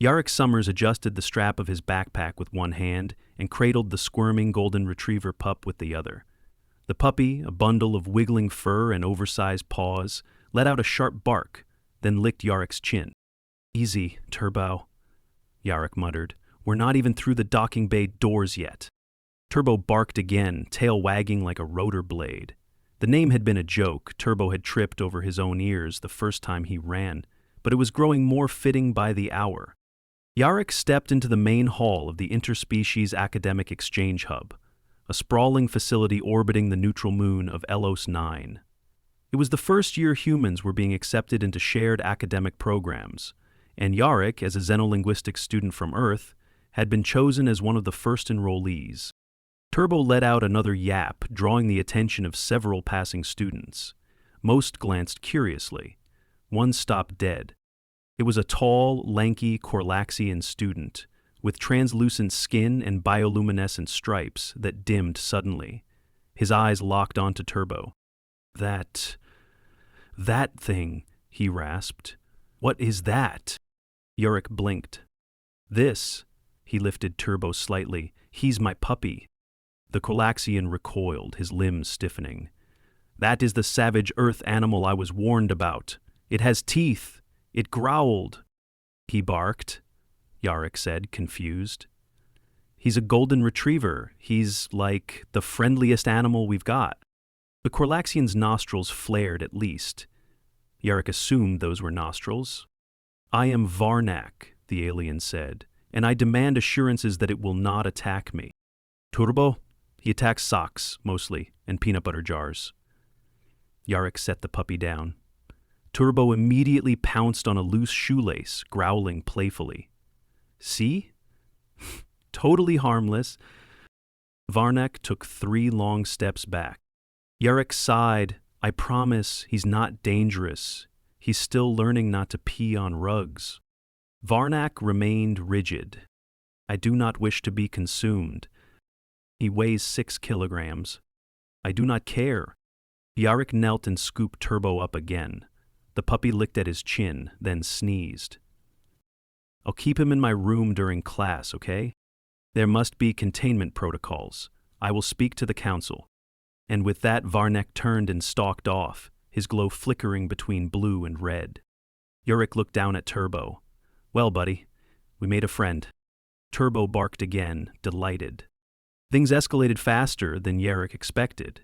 Yarik Summers adjusted the strap of his backpack with one hand and cradled the squirming golden retriever pup with the other. The puppy, a bundle of wiggling fur and oversized paws, let out a sharp bark, then licked Yarik's chin. "Easy, Turbo," Yarik muttered. "We're not even through the docking bay doors yet." Turbo barked again, tail wagging like a rotor blade. The name had been a joke. Turbo had tripped over his own ears the first time he ran, but it was growing more fitting by the hour. Yarik stepped into the main hall of the Interspecies Academic Exchange Hub, a sprawling facility orbiting the neutral moon of Elos 9. It was the first year humans were being accepted into shared academic programs, and Yarik, as a xenolinguistics student from Earth, had been chosen as one of the first enrollees. Turbo let out another yap, drawing the attention of several passing students. Most glanced curiously. One stopped dead. It was a tall, lanky Korlaxian student, with translucent skin and bioluminescent stripes that dimmed suddenly. His eyes locked onto Turbo. That thing," he rasped. "What is that?" Yarik blinked. "This," he lifted Turbo slightly. "He's my puppy." The Korlaxian recoiled, his limbs stiffening. "That is the savage earth animal I was warned about. It has teeth. It growled." "He barked," Yarik said, confused. "He's a golden retriever. He's like the friendliest animal we've got." The Korlaxian's nostrils flared at least. Yarik assumed those were nostrils. "I am Varnak," the alien said, "and I demand assurances that it will not attack me." "Turbo? He attacks socks, mostly, and peanut butter jars." Yarik set the puppy down. Turbo immediately pounced on a loose shoelace, growling playfully. "See? Totally harmless." Varnak took 3 long steps back. Yarik sighed. "I promise he's not dangerous. He's still learning not to pee on rugs." Varnak remained rigid. "I do not wish to be consumed. He weighs 6 kilograms. I do not care." Yarik knelt and scooped Turbo up again. The puppy licked at his chin, then sneezed. "I'll keep him in my room during class, okay? There must be containment protocols. I will speak to the council." And with that, Varnak turned and stalked off, his glow flickering between blue and red. Yarik looked down at Turbo. "Well, buddy, we made a friend." Turbo barked again, delighted. Things escalated faster than Yarik expected.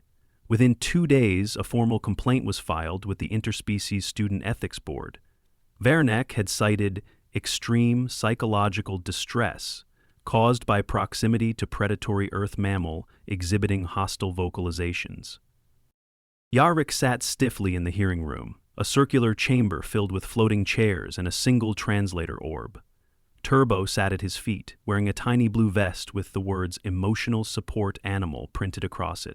Within 2 days, a formal complaint was filed with the Interspecies Student Ethics Board. Varnak had cited extreme psychological distress caused by proximity to predatory earth mammal exhibiting hostile vocalizations. Yarik sat stiffly in the hearing room, a circular chamber filled with floating chairs and a single translator orb. Turbo sat at his feet, wearing a tiny blue vest with the words "Emotional Support Animal" printed across it.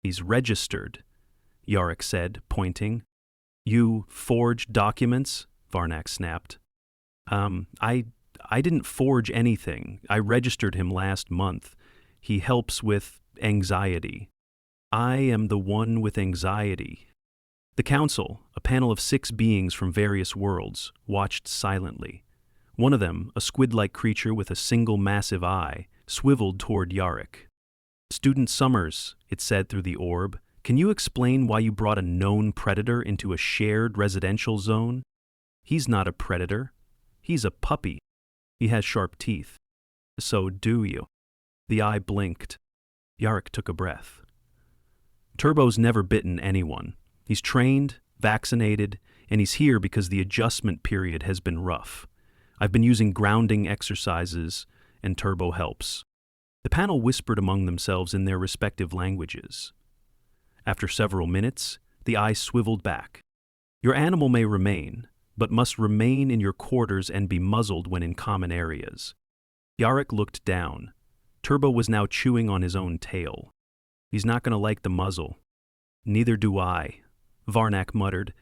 "He's registered," Yarik said, pointing. "You forged documents?" Varnak snapped. I didn't forge anything. I registered him last month. He helps with anxiety." "I am the one with anxiety." The council, a panel of 6 beings from various worlds, watched silently. One of them, a squid-like creature with a single massive eye, swiveled toward Yarik. "Student Summers," it said through the orb, "can you explain why you brought a known predator into a shared residential zone?" "He's not a predator. He's a puppy. He has sharp teeth." "So do you?" The eye blinked. Yarik took a breath. "Turbo's never bitten anyone. He's trained, vaccinated, and he's here because the adjustment period has been rough. I've been using grounding exercises, and Turbo helps." The panel whispered among themselves in their respective languages. After several minutes, the eye swiveled back. "Your animal may remain, but must remain in your quarters and be muzzled when in common areas." Yarik looked down. Turbo was now chewing on his own tail. "He's not going to like the muzzle." "Neither do I," Varnak muttered.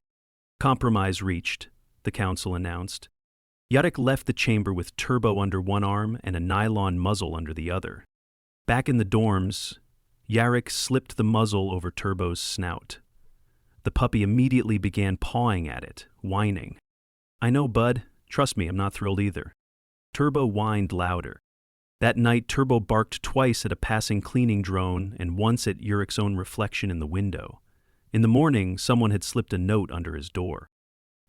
"Compromise reached," the council announced. Yarik left the chamber with Turbo under one arm and a nylon muzzle under the other. Back in the dorms, Yarik slipped the muzzle over Turbo's snout. The puppy immediately began pawing at it, whining. "I know, bud. Trust me, I'm not thrilled either." Turbo whined louder. That night, Turbo barked twice at a passing cleaning drone and once at Yarik's own reflection in the window. In the morning, someone had slipped a note under his door.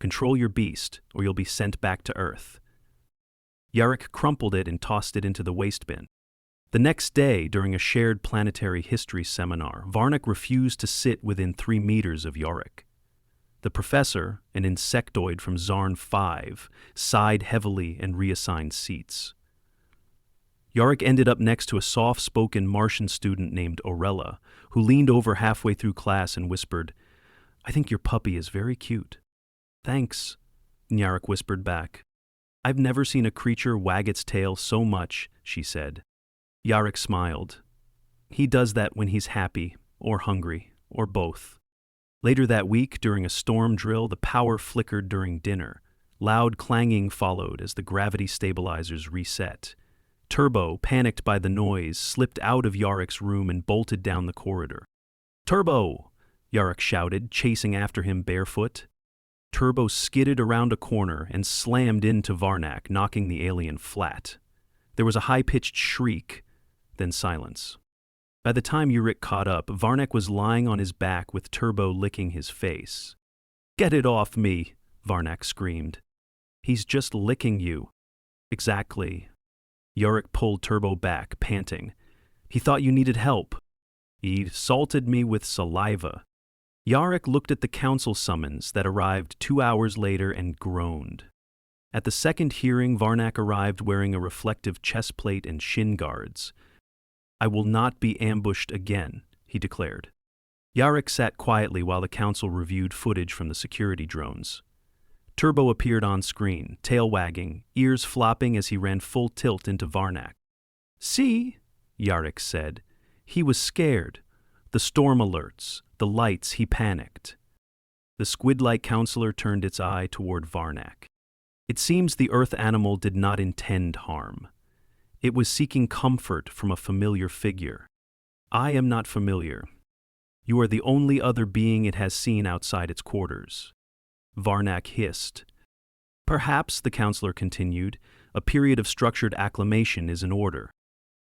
"Control your beast, or you'll be sent back to Earth." Yarik crumpled it and tossed it into the waste bin. The next day, during a shared planetary history seminar, Varnak refused to sit within 3 meters of Yarik. The professor, an insectoid from Zarn 5, sighed heavily and reassigned seats. Yarik ended up next to a soft-spoken Martian student named Orella, who leaned over halfway through class and whispered, "I think your puppy is very cute." "Thanks," Yarik whispered back. "I've never seen a creature wag its tail so much," she said. Yarik smiled. "He does that when he's happy, or hungry, or both." Later that week, during a storm drill, the power flickered during dinner. Loud clanging followed as the gravity stabilizers reset. Turbo, panicked by the noise, slipped out of Yarik's room and bolted down the corridor. "Turbo!" Yarik shouted, chasing after him barefoot. Turbo skidded around a corner and slammed into Varnak, knocking the alien flat. There was a high-pitched shriek, then silence. By the time Yarik caught up, Varnak was lying on his back with Turbo licking his face. "Get it off me!" Varnak screamed. "He's just licking you." "Exactly." Yarik pulled Turbo back, panting. "He thought you needed help." "He salted me with saliva." Yarik looked at the council summons that arrived 2 hours later and groaned. At the second hearing, Varnak arrived wearing a reflective chest plate and shin guards. "I will not be ambushed again," he declared. Yarik sat quietly while the council reviewed footage from the security drones. Turbo appeared on screen, tail wagging, ears flopping as he ran full tilt into Varnak. "See?" Yarik said. He was scared. The storm alerts, the lights, he panicked. The squid-like counselor turned its eye toward Varnak. It seems the Earth animal did not intend harm. It was seeking comfort from a familiar figure. "I am not familiar. You are the only other being it has seen outside its quarters." Varnak hissed. "Perhaps," the counselor continued, "a period of structured acclimation is in order."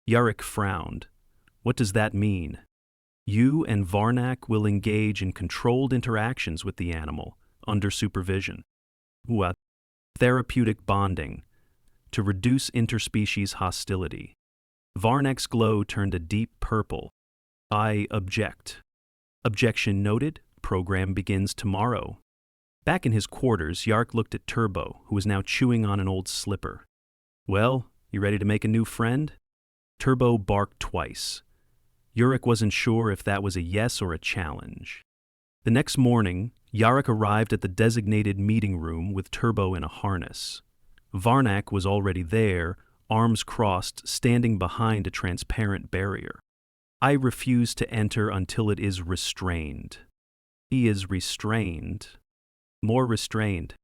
Yarik frowned. "What does that mean?" "You and Varnak will engage in controlled interactions with the animal, under supervision." "What?" "Therapeutic bonding, to reduce interspecies hostility." Varnak's glow turned a deep purple. "I object." "Objection noted. Program begins tomorrow." Back in his quarters, Yarik looked at Turbo, who was now chewing on an old slipper. "Well, you ready to make a new friend?" Turbo barked twice. Yarik wasn't sure if that was a yes or a challenge. The next morning, Yarik arrived at the designated meeting room with Turbo in a harness. Varnak was already there, arms crossed, standing behind a transparent barrier. "I refuse to enter until it is restrained." "He is restrained." "More restrained."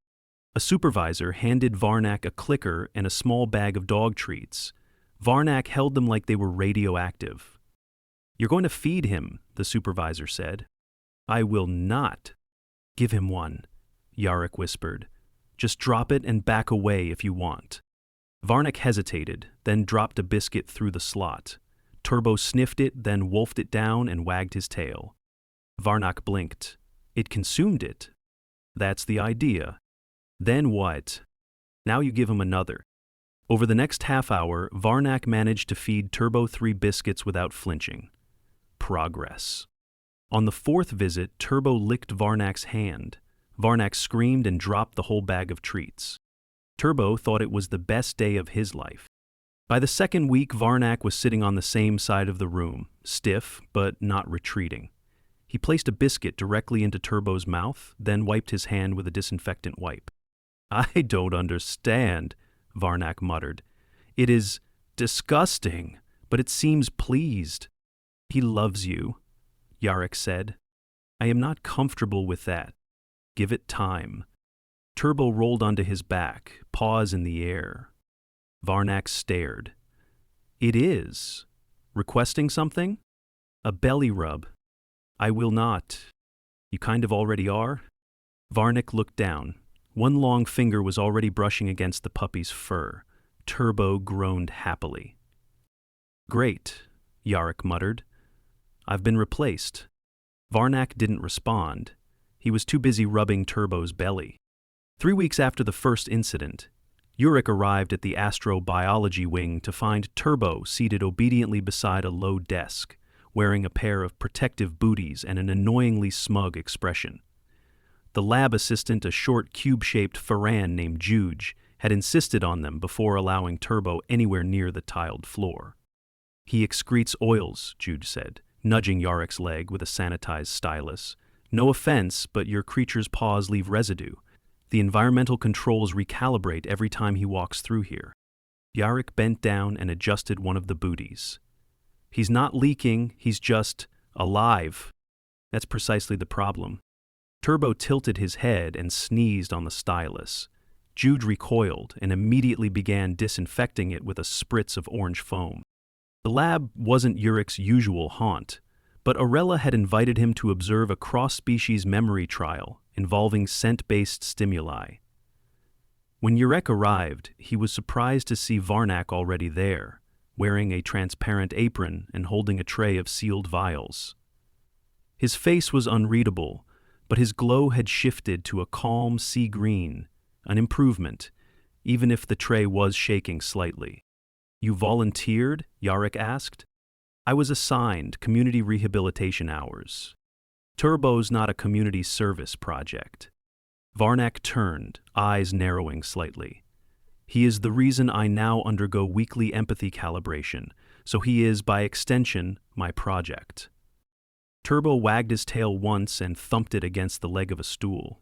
A supervisor handed Varnak a clicker and a small bag of dog treats. Varnak held them like they were radioactive. "You're going to feed him," the supervisor said. "I will not." "Give him one," Yarik whispered. "Just drop it and back away if you want." Varnak hesitated, then dropped a biscuit through the slot. Turbo sniffed it, then wolfed it down and wagged his tail. Varnak blinked. "It consumed it." "That's the idea." "Then what?" "Now you give him another." Over the next half hour, Varnak managed to feed Turbo 3 biscuits without flinching. Progress. On the 4th visit, Turbo licked Varnak's hand. Varnak screamed and dropped the whole bag of treats. Turbo thought it was the best day of his life. By the 2nd week, Varnak was sitting on the same side of the room, stiff but not retreating. He placed a biscuit directly into Turbo's mouth, then wiped his hand with a disinfectant wipe. "I don't understand," Varnak muttered. "It is disgusting, but it seems pleased." "He loves you," Yarik said. "I am not comfortable with that. Give it time." Turbo rolled onto his back, paws in the air. Varnak stared. "It is. Requesting something?" "A belly rub." "I will not." "You kind of already are?" Varnak looked down. One long finger was already brushing against the puppy's fur. Turbo groaned happily. "Great," Yarik muttered. "I've been replaced." Varnak didn't respond. He was too busy rubbing Turbo's belly. 3 weeks after the first incident, Yarik arrived at the astrobiology wing to find Turbo seated obediently beside a low desk, wearing a pair of protective booties and an annoyingly smug expression. The lab assistant, a short cube-shaped Faran named Juge, had insisted on them before allowing Turbo anywhere near the tiled floor. "He excretes oils," Juge said, nudging Yarik's leg with a sanitized stylus. "No offense, but your creature's paws leave residue. The environmental controls recalibrate every time he walks through here." Yarik bent down and adjusted one of the booties. "He's not leaking, he's just alive." "That's precisely the problem." Turbo tilted his head and sneezed on the stylus. Jude recoiled and immediately began disinfecting it with a spritz of orange foam. The lab wasn't Yurik's usual haunt, but Aurella had invited him to observe a cross-species memory trial involving scent-based stimuli. When Yarik arrived, he was surprised to see Varnak already there, wearing a transparent apron and holding a tray of sealed vials. His face was unreadable, but his glow had shifted to a calm sea green, an improvement, even if the tray was shaking slightly. "You volunteered?" Yarik asked. "I was assigned community rehabilitation hours. Turbo's not a community service project." Varnak turned, eyes narrowing slightly. "He is the reason I now undergo weekly empathy calibration, so he is, by extension, my project." Turbo wagged his tail once and thumped it against the leg of a stool.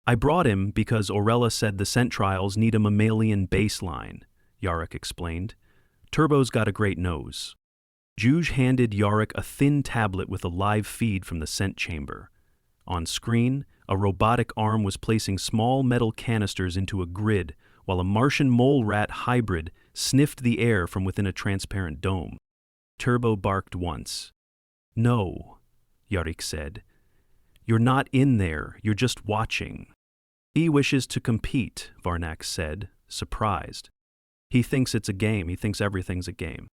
"I brought him because Aurella said the scent trials need a mammalian baseline," Yarik explained. "Turbo's got a great nose." Juge handed Yarik a thin tablet with a live feed from the scent chamber. On screen, a robotic arm was placing small metal canisters into a grid, while a Martian mole rat hybrid sniffed the air from within a transparent dome. Turbo barked once. "No," Yarik said. "You're not in there, you're just watching." "He wishes to compete," Varnak said, surprised. "He thinks it's a game, he thinks everything's a game."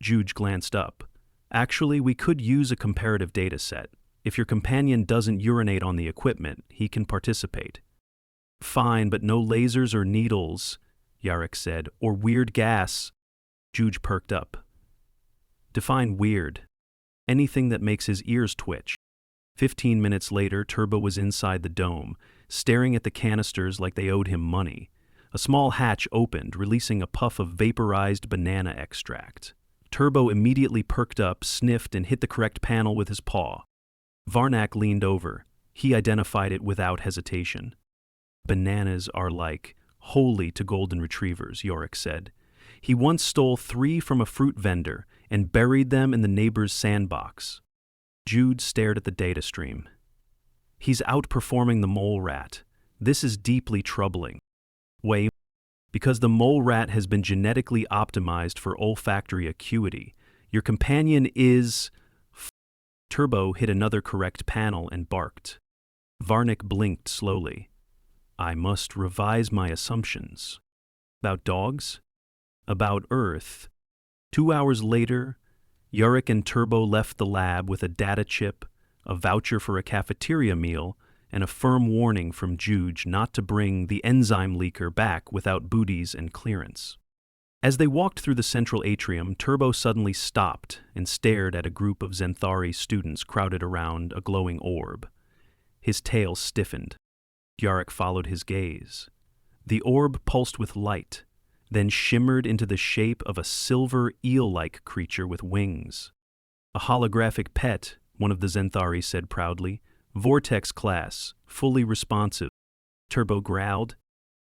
Juge glanced up. "Actually, we could use a comparative data set. If your companion doesn't urinate on the equipment, he can participate." "Fine, but no lasers or needles," Yarik said, "or weird gas." Juge perked up. "Define weird." "Anything that makes his ears twitch." 15 minutes later, Turbo was inside the dome, staring at the canisters like they owed him money. A small hatch opened, releasing a puff of vaporized banana extract. Turbo immediately perked up, sniffed, and hit the correct panel with his paw. Varnak leaned over. He identified it without hesitation. "Bananas are like holy to golden retrievers," Yarik said. "He once stole 3 from a fruit vendor and buried them in the neighbor's sandbox." Jude stared at the data stream. "He's outperforming the mole rat. This is deeply troubling." "Why?" "Because the mole rat has been genetically optimized for olfactory acuity. Your companion is..." Turbo hit another correct panel and barked. Varnak blinked slowly. "I must revise my assumptions." "About dogs?" "About Earth." 2 hours later, Yarik and Turbo left the lab with a data chip, a voucher for a cafeteria meal, and a firm warning from Juge not to bring the enzyme leaker back without booties and clearance. As they walked through the central atrium, Turbo suddenly stopped and stared at a group of Zenthari students crowded around a glowing orb. His tail stiffened. Yarik followed his gaze. The orb pulsed with light, then shimmered into the shape of a silver eel-like creature with wings. "A holographic pet," one of the Zenthari said proudly. "Vortex class, fully responsive." Turbo growled.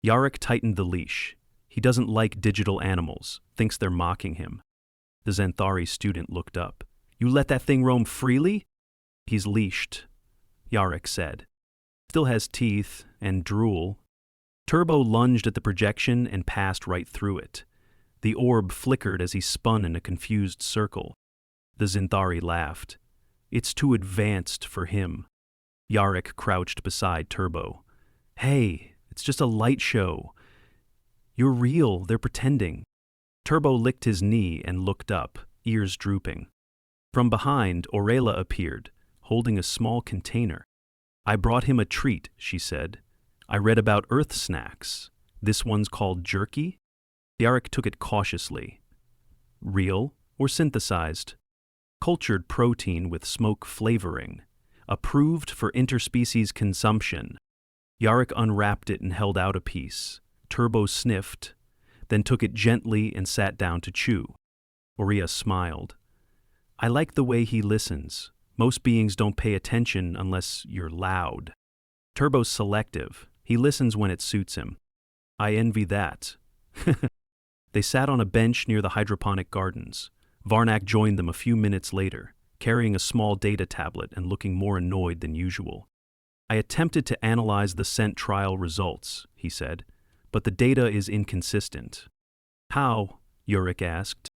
Yarik tightened the leash. He doesn't like digital animals, thinks they're mocking him. The Zenthari student looked up. "You let that thing roam freely?" "He's leashed," Yarik said. "Still has teeth and drool." Turbo lunged at the projection and passed right through it. The orb flickered as he spun in a confused circle. The Zenthari laughed. "It's too advanced for him." Yarik crouched beside Turbo. "Hey, it's just a light show." You're real, they're pretending. Turbo licked his knee and looked up, ears drooping. From behind, Orella appeared, holding a small container. I brought him a treat, she said. I read about Earth snacks. This one's called jerky? Yarik took it cautiously. Real or synthesized? Cultured protein with smoke flavoring. Approved for interspecies consumption. Yarik unwrapped it and held out a piece. Turbo sniffed, then took it gently and sat down to chew. Orella smiled. I like the way he listens. Most beings don't pay attention unless you're loud. Turbo's selective. He listens when it suits him. I envy that. They sat on a bench near the hydroponic gardens. Varnak joined them a few minutes later, carrying a small data tablet and looking more annoyed than usual. I attempted to analyze the scent trial results, he said, but the data is inconsistent. How? Yarik asked.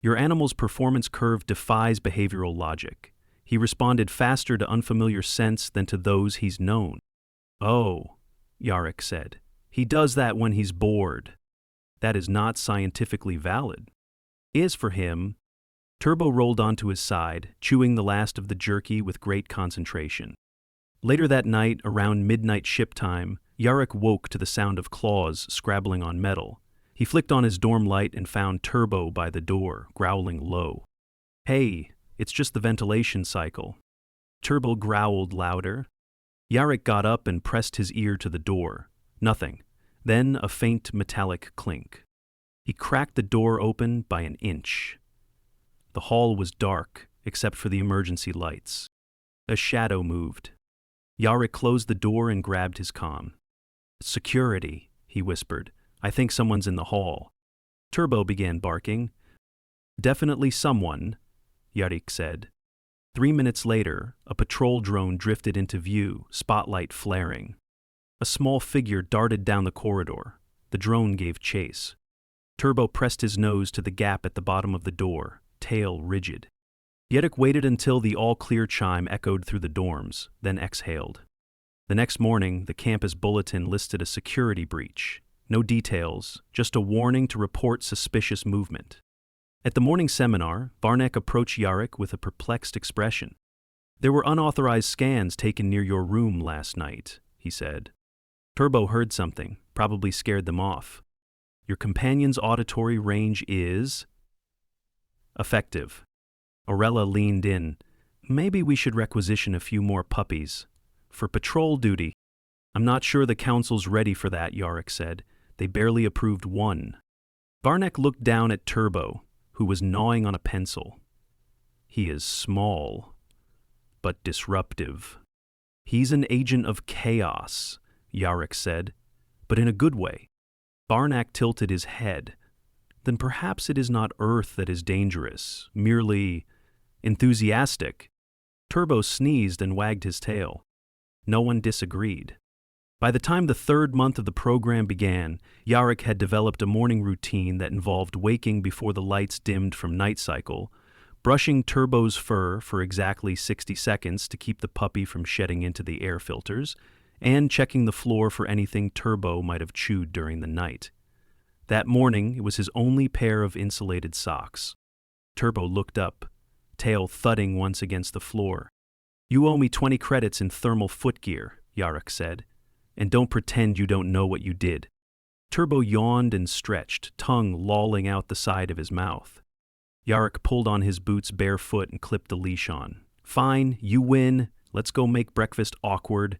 Your animal's performance curve defies behavioral logic. He responded faster to unfamiliar scents than to those he's known. Oh, Yarik said. He does that when he's bored. That is not scientifically valid. Is for him. Turbo rolled onto his side, chewing the last of the jerky with great concentration. Later that night, around midnight ship time, Yarik woke to the sound of claws scrabbling on metal. He flicked on his dorm light and found Turbo by the door, growling low. Hey, it's just the ventilation cycle. Turbo growled louder. Yarik got up and pressed his ear to the door. Nothing. Then a faint metallic clink. He cracked the door open by an inch. The hall was dark, except for the emergency lights. A shadow moved. Yarik closed the door and grabbed his comm. Security, he whispered. I think someone's in the hall. Turbo began barking. Definitely someone, Yarik said. 3 minutes later, a patrol drone drifted into view, spotlight flaring. A small figure darted down the corridor. The drone gave chase. Turbo pressed his nose to the gap at the bottom of the door, tail rigid. Yarik waited until the all-clear chime echoed through the dorms, then exhaled. The next morning, the campus bulletin listed a security breach. No details, just a warning to report suspicious movement. At the morning seminar, Varnak approached Yarik with a perplexed expression. There were unauthorized scans taken near your room last night, he said. Turbo heard something, probably scared them off. Your companion's auditory range is effective. Orella leaned in. Maybe we should requisition a few more puppies. For patrol duty. I'm not sure the council's ready for that, Yarik said. They barely approved one. Varnak looked down at Turbo, who was gnawing on a pencil. He is small, but disruptive. He's an agent of chaos, Yarik said, but in a good way. Varnak tilted his head. Then perhaps it is not Earth that is dangerous, merely enthusiastic. Turbo sneezed and wagged his tail. No one disagreed. By the time the 3rd month of the program began, Yarik had developed a morning routine that involved waking before the lights dimmed from night cycle, brushing Turbo's fur for exactly 60 seconds to keep the puppy from shedding into the air filters, and checking the floor for anything Turbo might have chewed during the night. That morning, it was his only pair of insulated socks. Turbo looked up, tail thudding once against the floor. You owe me 20 credits in thermal footgear, Yarik said, and don't pretend you don't know what you did. Turbo yawned and stretched, tongue lolling out the side of his mouth. Yarik pulled on his boots barefoot and clipped the leash on. Fine, you win. Let's go make breakfast awkward.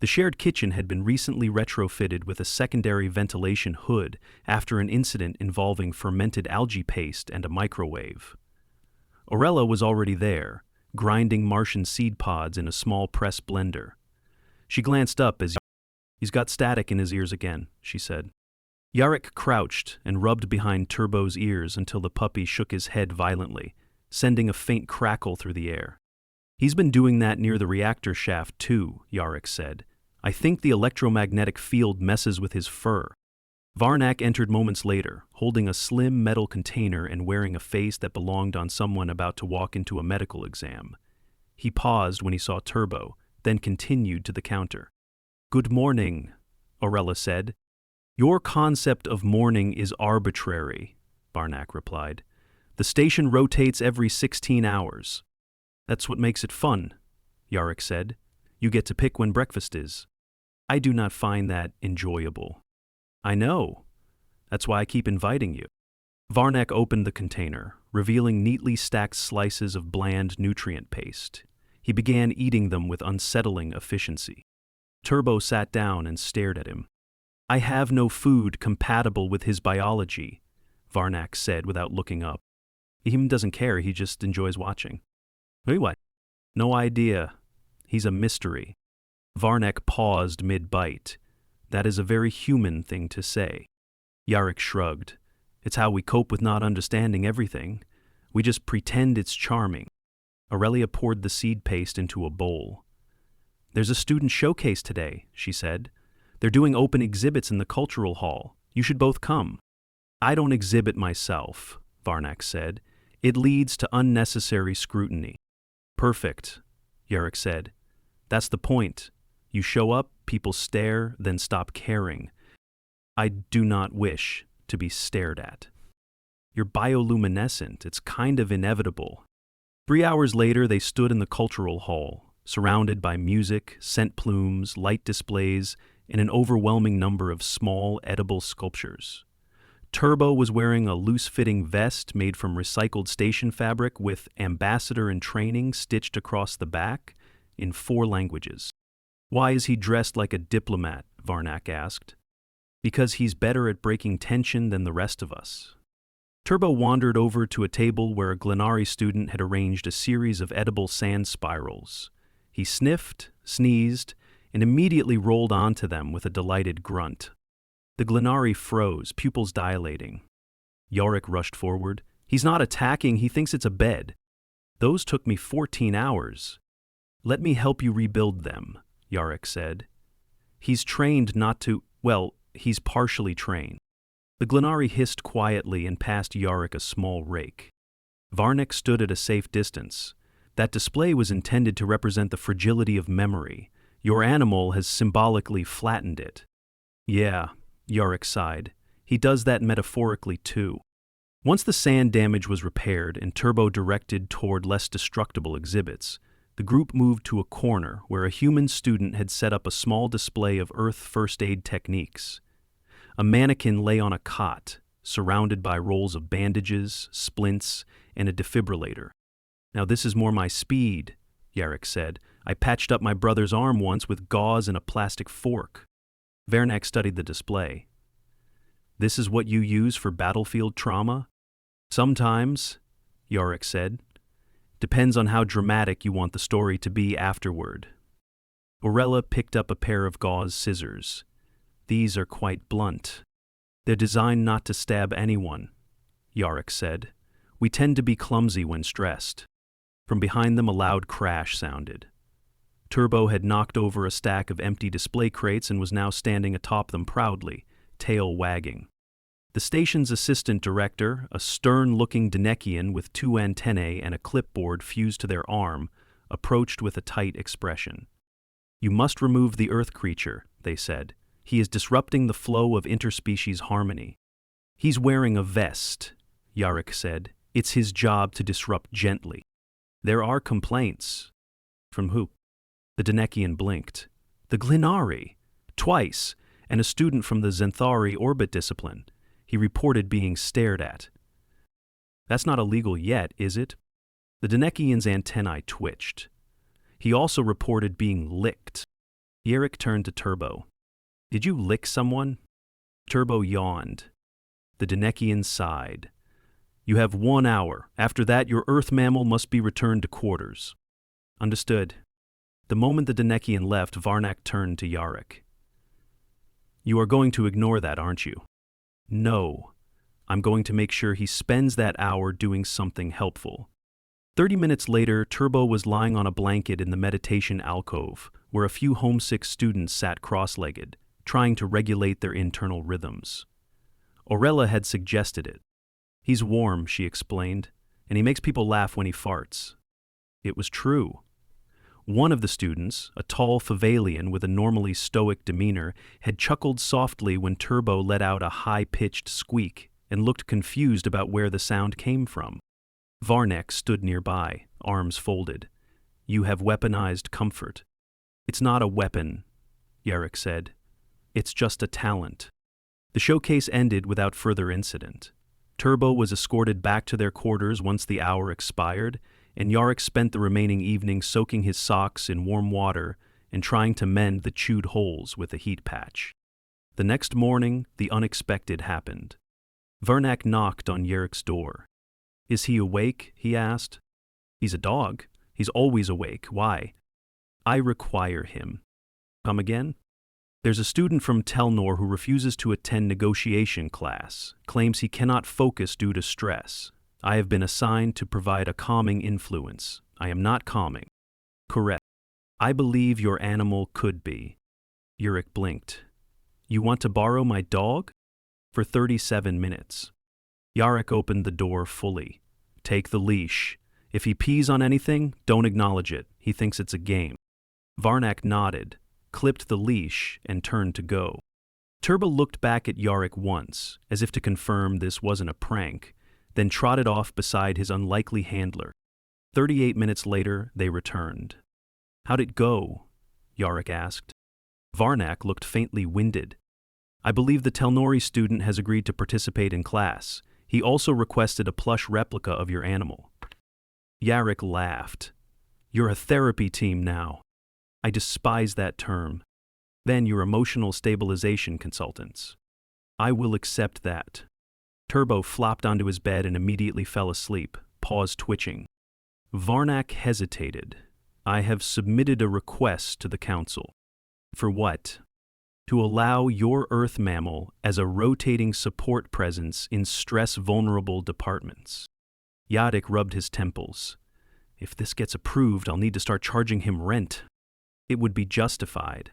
The shared kitchen had been recently retrofitted with a secondary ventilation hood after an incident involving fermented algae paste and a microwave. Orella was already there, grinding Martian seed pods in a small press blender. She glanced up as he's got static in his ears again, she said. Yarik crouched and rubbed behind Turbo's ears until the puppy shook his head violently, sending a faint crackle through the air. He's been doing that near the reactor shaft too, Yarik said. I think the electromagnetic field messes with his fur. Varnak entered moments later, holding a slim metal container and wearing a face that belonged on someone about to walk into a medical exam. He paused when he saw Turbo, then continued to the counter. Good morning, Orella said. Your concept of morning is arbitrary, Varnak replied. The station rotates every 16 hours. That's what makes it fun, Yarik said. You get to pick when breakfast is. I do not find that enjoyable. I know. That's why I keep inviting you. Varnak opened the container, revealing neatly stacked slices of bland nutrient paste. He began eating them with unsettling efficiency. Turbo sat down and stared at him. I have no food compatible with his biology, Varnak said without looking up. He even doesn't care, he just enjoys watching. Wait, what? No idea. He's a mystery. Varnak paused mid-bite. That is a very human thing to say. Yarik shrugged. It's how we cope with not understanding everything. We just pretend it's charming. Aurelia poured the seed paste into a bowl. There's a student showcase today, she said. They're doing open exhibits in the cultural hall. You should both come. I don't exhibit myself, Varnak said. It leads to unnecessary scrutiny. Perfect, Yarik said. That's the point. You show up, people stare, then stop caring. I do not wish to be stared at. You're bioluminescent. It's kind of inevitable. 3 hours later, they stood in the cultural hall, surrounded by music, scent plumes, light displays, and an overwhelming number of small, edible sculptures. Turbo was wearing a loose-fitting vest made from recycled station fabric with ambassador in training stitched across the back in 4 languages. Why is he dressed like a diplomat? Varnak asked. Because he's better at breaking tension than the rest of us. Turbo wandered over to a table where a Glenari student had arranged a series of edible sand spirals. He sniffed, sneezed, and immediately rolled onto them with a delighted grunt. The Glenari froze, pupils dilating. Yarik rushed forward. He's not attacking, he thinks it's a bed. Those took me 14 hours. Let me help you rebuild them, Yarik said. He's trained not to, well, he's partially trained. The Glenari hissed quietly and passed Yarik a small rake. Varnak stood at a safe distance. That display was intended to represent the fragility of memory. Your animal has symbolically flattened it. Yeah, Yarik sighed. He does that metaphorically too. Once the sand damage was repaired and Turbo directed toward less destructible exhibits, the group moved to a corner where a human student had set up a small display of Earth first aid techniques. A mannequin lay on a cot, surrounded by rolls of bandages, splints, and a defibrillator. Now this is more my speed, Yarik said. I patched up my brother's arm once with gauze and a plastic fork. Varnak studied the display. This is what you use for battlefield trauma? Sometimes, Yarik said. Depends on how dramatic you want the story to be afterward. Aurelia picked up a pair of gauze scissors. These are quite blunt. They're designed not to stab anyone, Yarik said. We tend to be clumsy when stressed. From behind them a loud crash sounded. Turbo had knocked over a stack of empty display crates and was now standing atop them proudly, tail wagging. The station's assistant director, a stern-looking Danekian with 2 antennae and a clipboard fused to their arm, approached with a tight expression. You must remove the Earth creature, they said. He is disrupting the flow of interspecies harmony. He's wearing a vest, Yarik said. It's his job to disrupt gently. There are complaints. From who? The Danekian blinked. The Glenari. Twice, and a student from the Xenthari orbit discipline. He reported being stared at. That's not illegal yet, is it? The Danekian's antennae twitched. He also reported being licked. Yarik turned to Turbo. Did you lick someone? Turbo yawned. The Danekian sighed. You have 1 hour. After that, your Earth mammal must be returned to quarters. Understood. The moment the Danekian left, Varnak turned to Yarik. You are going to ignore that, aren't you? No. I'm going to make sure he spends that hour doing something helpful. 30 minutes later, Turbo was lying on a blanket in the meditation alcove, where a few homesick students sat cross-legged, trying to regulate their internal rhythms. Aurelia had suggested it. He's warm, she explained, and he makes people laugh when he farts. It was true. One of the students, a tall Favalian with a normally stoic demeanor, had chuckled softly when Turbo let out a high-pitched squeak and looked confused about where the sound came from. Varnak stood nearby, arms folded. "You have weaponized comfort." "It's not a weapon," Yarik said. "It's just a talent." The showcase ended without further incident. Turbo was escorted back to their quarters once the hour expired, and Yarik spent the remaining evening soaking his socks in warm water and trying to mend the chewed holes with a heat patch. The next morning, the unexpected happened. Varnak knocked on Yarik's door. "Is he awake?" he asked. "He's a dog. He's always awake. Why?" "I require him." "Come again?" "There's a student from Telnor who refuses to attend negotiation class, claims he cannot focus due to stress. I have been assigned to provide a calming influence. I am not calming." "Correct. I believe your animal could be." Yarik blinked. "You want to borrow my dog?" "For 37 minutes. Yarik opened the door fully. "Take the leash. If he pees on anything, don't acknowledge it. He thinks it's a game." Varnak nodded, clipped the leash, and turned to go. Turbo looked back at Yarik once, as if to confirm this wasn't a prank, then trotted off beside his unlikely handler. 38 minutes later, they returned. "How'd it go?" Yarik asked. Varnak looked faintly winded. "I believe the Telnori student has agreed to participate in class. He also requested a plush replica of your animal." Yarik laughed. "You're a therapy team now." "I despise that term." "Then you're emotional stabilization consultants." "I will accept that." Turbo flopped onto his bed and immediately fell asleep, paws twitching. Varnak hesitated. "I have submitted a request to the council." "For what?" "To allow your Earth mammal as a rotating support presence in stress-vulnerable departments." Yarik rubbed his temples. "If this gets approved, I'll need to start charging him rent." "It would be justified."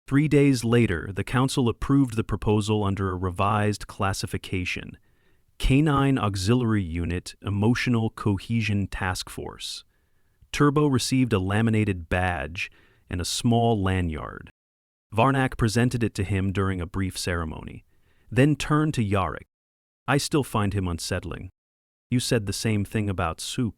3 days later, the council approved the proposal under a revised classification: Canine Auxiliary Unit Emotional Cohesion Task Force. Turbo received a laminated badge and a small lanyard. Varnak presented it to him during a brief ceremony, then turned to Yarik. "I still find him unsettling. You said the same thing about soup."